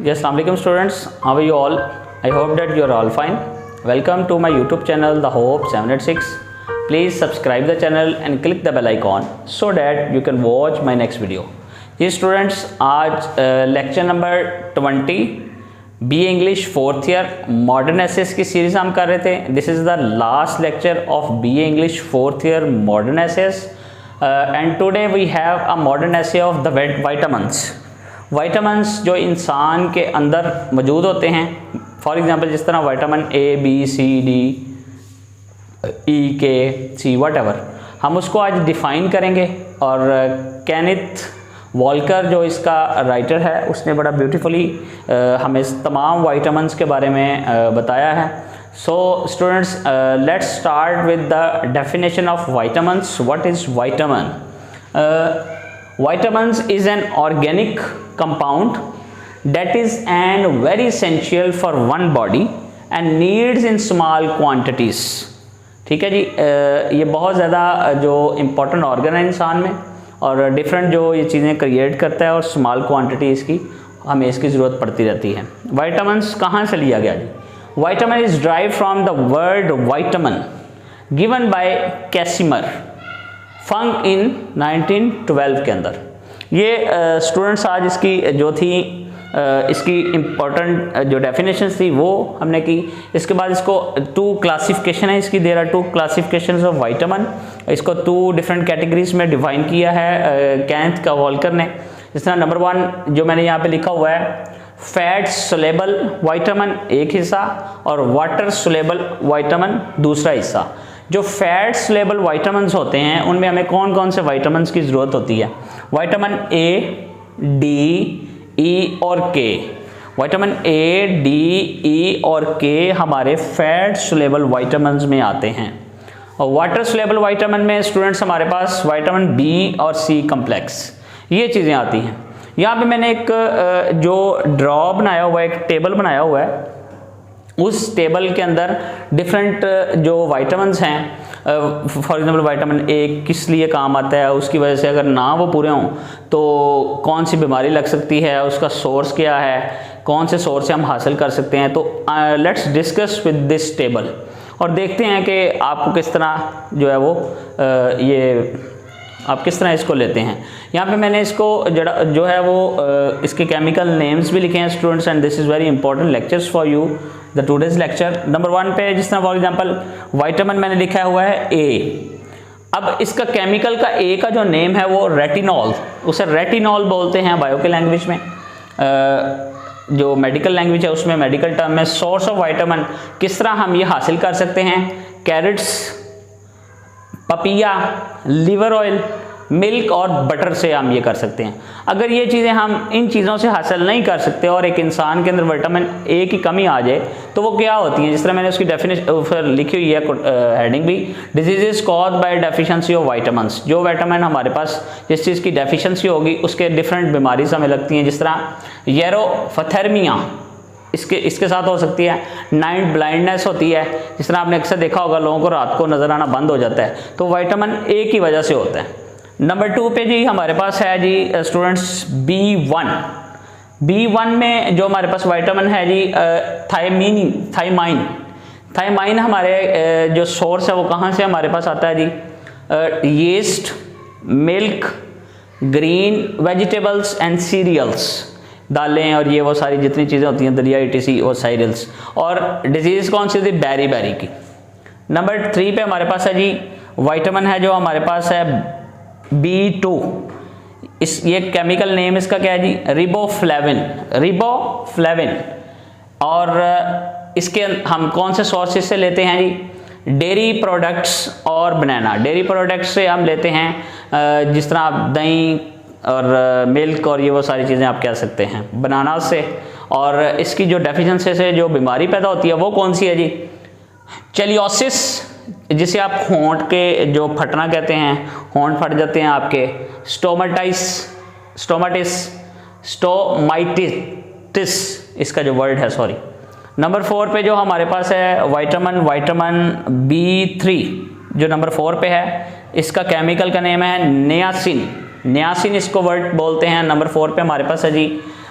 Yes, Assalamualaikum students. How are you all? I hope that you are all fine. Welcome to my YouTube channel, The Hope 786. Please subscribe the channel and click the bell icon so that you can watch my next video. जी students, आज lecture number 20 B English fourth year modern essays की series हम कर रहे थे. This is the last lecture of B English fourth year modern essays and today we have a modern essay of the vitamins. Vitamins जो इंसान के अंदर मौजूद होते हैं, फॉर एग्जांपल जिस तरह vitamin A, B, C, D, E, K, C, what हम उसको आज डिफ़ाइन करेंगे. और केनिथ वॉल्कर जो इसका राइटर है उसने बड़ा ब्यूटीफुली हमें तमाम विटामिन्स के बारे में बताया है. So students, let's start with the definition of vitamins. What is vitamin? Vitamins is an organic compound that is and very essential for one body and needs in small quantities. ठीक है जी. ये बहुत ज़्यादा जो इम्पोर्टेंट ऑर्गन है इंसान में और डिफरेंट जो ये चीज़ें क्रिएट करता है और स्मॉल क्वांटिटी इसकी हमें इसकी ज़रूरत पड़ती रहती है. विटामिन्स कहाँ से लिया गया जी? Vitamin is drive from the word vitamin given by Casimir Funk in 1912 के अंदर. ये स्टूडेंट्स आज इसकी जो थी इसकी इम्पोर्टेंट जो डेफिनेशन थी वो हमने की. इसके बाद इसको टू क्लासिफिकेशन है इसकी. There are two classifications of vitamin. इसको टू डिफरेंट कैटेगरीज में डिवाइन किया है केनेथ का वॉल्कर ने. जिस तरह नंबर 1 जो मैंने यहाँ पे लिखा हुआ है, फैट सोलेबल विटामिन एक हिस्सा और वाटर सोलेबल विटामिन दूसरा हिस्सा. जो फैट सोलेबल विटामिन्स होते हैं उनमें हमें कौन कौन से विटामिन्स की ज़रूरत होती है? विटामिन ए, डी, ई और के. विटामिन ए, डी, ई और के हमारे फैट सोलेबल विटामिन्स में आते हैं. और वाटर सोलेबल विटामिन में स्टूडेंट्स हमारे पास विटामिन बी और सी कम्प्लेक्स, ये चीज़ें आती हैं. यहाँ पे मैंने एक जो ड्रॉ बनाया हुआ है, एक टेबल बनाया हुआ है. उस टेबल के अंदर डिफरेंट जो विटामिन्स हैं, फॉर एग्जांपल विटामिन ए किस लिए काम आता है, उसकी वजह से अगर ना वो पूरे हों तो कौन सी बीमारी लग सकती है, उसका सोर्स क्या है, कौन से सोर्स से हम हासिल कर सकते हैं. तो let's discuss with this table और देखते हैं कि आपको किस तरह जो है वो ये आप किस तरह इसको लेते हैं. यहाँ पे मैंने इसको जो है वो इसके केमिकल नेम्स भी लिखे हैं students and this is very important lectures for you the today's lecture. Number 1 पे जिस तरह फॉर एग्जांपल विटामिन मैंने लिखा हुआ है ए. अब इसका केमिकल का ए का जो नेम है वो रेटिनॉल, उसे रेटिनॉल बोलते हैं बायो के लैंग्वेज में. जो मेडिकल लैंग्वेज है उसमें मेडिकल टर्म में सोर्स ऑफ विटामिन किस तरह हम ये हासिल कर सकते हैं? कैरेट्स, पपिया, लिवर ऑयल, मिल्क और बटर से हम ये कर सकते हैं. अगर ये चीज़ें हम इन चीज़ों से हासिल नहीं कर सकते और एक इंसान के अंदर विटामिन ए की कमी आ जाए तो वो क्या होती हैं? जिस तरह मैंने उसकी डेफिनेशन लिखी हुई है हेडिंग भी, diseases cause by deficiency of vitamins. जो विटामिन हमारे पास जिस चीज़ की डेफिशिएंसी होगी उसके डिफरेंट बीमारीज हमें लगती हैं. जिस तरह येरोफथेर्मिया इसके साथ हो सकती है. नाइट ब्लाइंडनेस होती है. जिस तरह आपने अक्सर देखा होगा लोगों को रात को नजर आना बंद हो जाता है, तो विटामिन ए की वजह से होता है. नंबर 2 पे जी हमारे पास है जी स्टूडेंट्स B1. B1 में जो हमारे पास विटामिन है जी थायमाइन हमारे जो सोर्स है वो कहाँ से हमारे पास आता है जी? Yeast, milk, green vegetables and cereals, दालें और ये वो सारी जितनी चीज़ें होती हैं, दलिया, ETC और सीरियल्स. और डिजीज़ कौन सी थी? बेरी की. नंबर 3 पे हमारे पास है जी विटामिन है जो हमारे पास है B2. ये केमिकल नेम इसका क्या है जी? रिबोफ्लेविन. और इसके हम कौन से सोर्सेज से लेते हैं जी? डेयरी प्रोडक्ट्स और बनाना. डेयरी प्रोडक्ट्स से हम लेते हैं जिस तरह आप दही और मिल्क और ये वो सारी चीज़ें आप कह सकते हैं बनाना से. और इसकी जो डेफिशिएंसी से जो बीमारी पैदा होती है वो कौन सी है जी? चेलियोसिस, जिसे आप होंठ के जो फटना कहते हैं, होंठ फट जाते हैं आपके. स्टोमाइटिस इसका जो वर्ड है, सॉरी. नंबर 4 पे जो हमारे पास है विटामिन B3 जो नंबर 4 पे है, इसका केमिकल का नेम है नियासिन. इसको वर्ड बोलते हैं. नंबर 4 पे हमारे पास है जी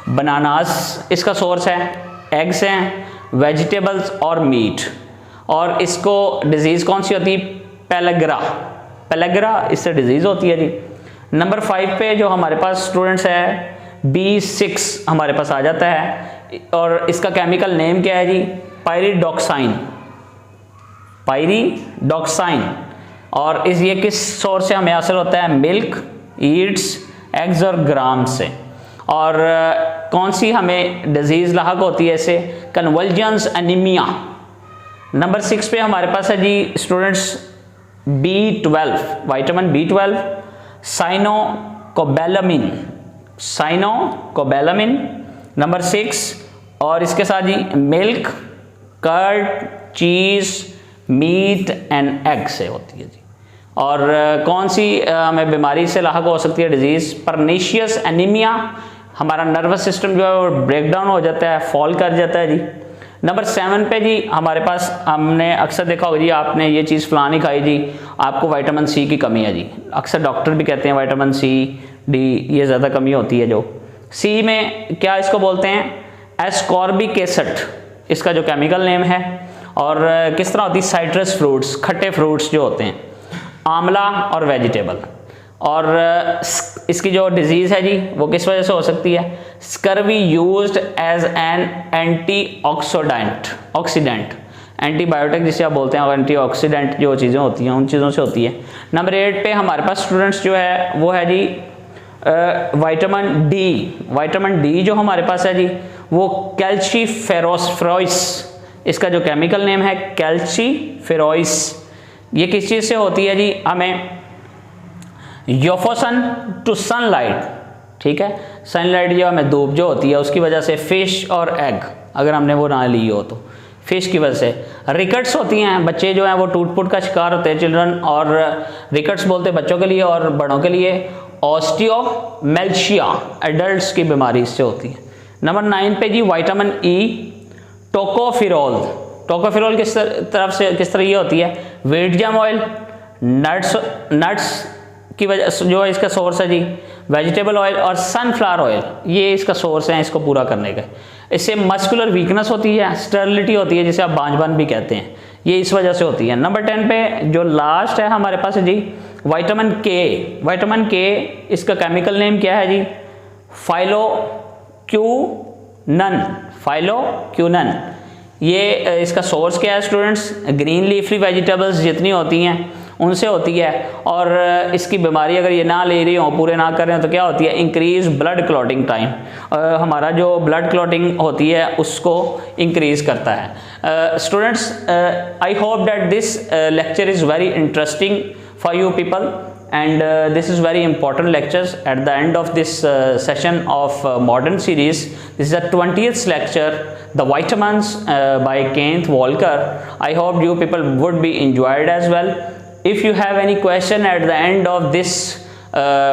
बनानास इसका सोर्स है, एग्स हैं, वेजिटेबल्स और मीट। और इसको डिजीज़ कौन सी होती है? पेलेग्रा, पेलेग्रा इससे डिजीज़ होती है जी। नंबर 5 पे जो हमारे पास स्टूडेंट्स है B6 हमारे पास आ जाता है और इसका केमिकल नेम क्या है जी? पायरिडॉक्साइन, पायरिडॉक्साइन। और इस ये किस सोर्स से हमें हासिल होता है? मिल्क, ईट्स, एग्स और ग्राम से। और कौन सी हमें डिजीज़ लाहक होती है इससे? Convulsions, anaemia. नंबर 6 पे हमारे पास है जी students B12, vitamin B12, cyanocobalamin, cyanocobalamin number 6। और इसके साथ जी milk, curd, cheese, meat and egg से होती है जी। और कौन सी हमें बीमारी से लाहक हो सकती है डिजीज़? Pernicious anaemia. हमारा नर्वस सिस्टम जो है वो ब्रेक डाउन हो जाता है, फॉल कर जाता है जी। नंबर 7 पे जी हमारे पास हमने अक्सर देखा होगा जी, आपने ये चीज़ फलानी खाई जी, आपको विटामिन सी की कमी है जी। अक्सर डॉक्टर भी कहते हैं विटामिन सी, डी ये ज़्यादा कमी होती है। जो सी में क्या इसको बोलते हैं? एस्कॉर्बिक एसिड इसका जो केमिकल नेम है। और किस तरह होती है? साइट्रस फ्रूट्स, खट्टे फ्रूट्स जो होते हैं, आंवला और वेजिटेबल। और इसकी जो डिजीज़ है जी वो किस वजह से हो सकती है? Scurvy used as an antioxidant, oxidant, antibiotic जिसे आप बोलते हैं, और एंटीऑक्सीडेंट जो चीज़ें होती हैं उन चीज़ों से होती है। नंबर 8 पे हमारे पास स्टूडेंट्स जो है वो है जी विटामिन डी। विटामिन डी जो हमारे पास है जी वो कैल्शिफेरोस, इसका जो केमिकल नेम है कैल्शिफेरोस। ये किस चीज़ से होती है जी? हमें योफोसन टू सनलाइट, ठीक है, सनलाइट जो हमें धूप जो होती है उसकी वजह से, फिश और एग अगर हमने वो ना ली हो तो फिश की वजह से। रिकट्स होती हैं, बच्चे जो हैं वो टूट फूट का शिकार होते हैं, चिल्ड्रन। और रिकट्स बोलते हैं बच्चों के लिए और बड़ों के लिए। ऑस्टियोमेल्शिया एडल्ट्स की बीमारी इससे होती है। नंबर 9 पे जी विटामिन ई, टोकोफिरोल। टोकोफिरोल किस तरह ये होती है? व्हीट जैम ऑयल, नट्स की वजह जो है इसका सोर्स है जी, वेजिटेबल ऑयल और सनफ्लावर ऑयल, ये इसका सोर्स है इसको पूरा करने का। इससे मस्कुलर वीकनेस होती है, स्टर्लिटी होती है जिसे आप बांझपन भी कहते हैं, ये इस वजह से होती है। नंबर 10 पे जो लास्ट है हमारे पास है जी विटामिन के। विटामिन के इसका केमिकल नेम क्या है जी? फाइलोक्यूनन, फाइलोक्यूनन। ये इसका सोर्स क्या है स्टूडेंट्स? ग्रीन लीफी वेजिटेबल्स जितनी होती हैं उनसे होती है। और इसकी बीमारी अगर ये ना ले रही हो, पूरे ना कर रहे हो, तो क्या होती है? इंक्रीज ब्लड क्लॉटिंग टाइम, हमारा जो ब्लड क्लॉटिंग होती है उसको इंक्रीज करता है। Students, I hope that this lecture is very interesting for you people, and this is very important lectures at the end of this session of modern series. This is the 20th lecture, the vitamins by Kenneth Walker. I hope you people would be enjoyed as well. If you have any question at the end of this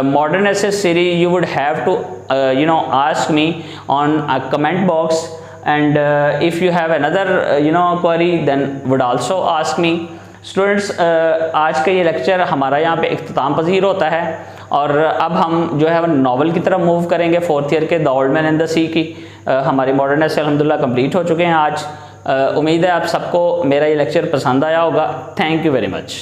modern essay series, you would have to ask me on a comment box, and if you have another query, then would also ask me. Students, आज का ये lecture हमारा यहाँ पे इख्तिताम पजीर होता है और अब हम जो है नावल की तरफ मूव करेंगे। 4th ईयर के the old man and the sea की हमारी मॉडर्न एसे अल्हम्दुलिल्लाह कंप्लीट हो चुके हैं आज। उम्मीद है आप सबको मेरा ये लेक्चर पसंद आया होगा। Thank you very much.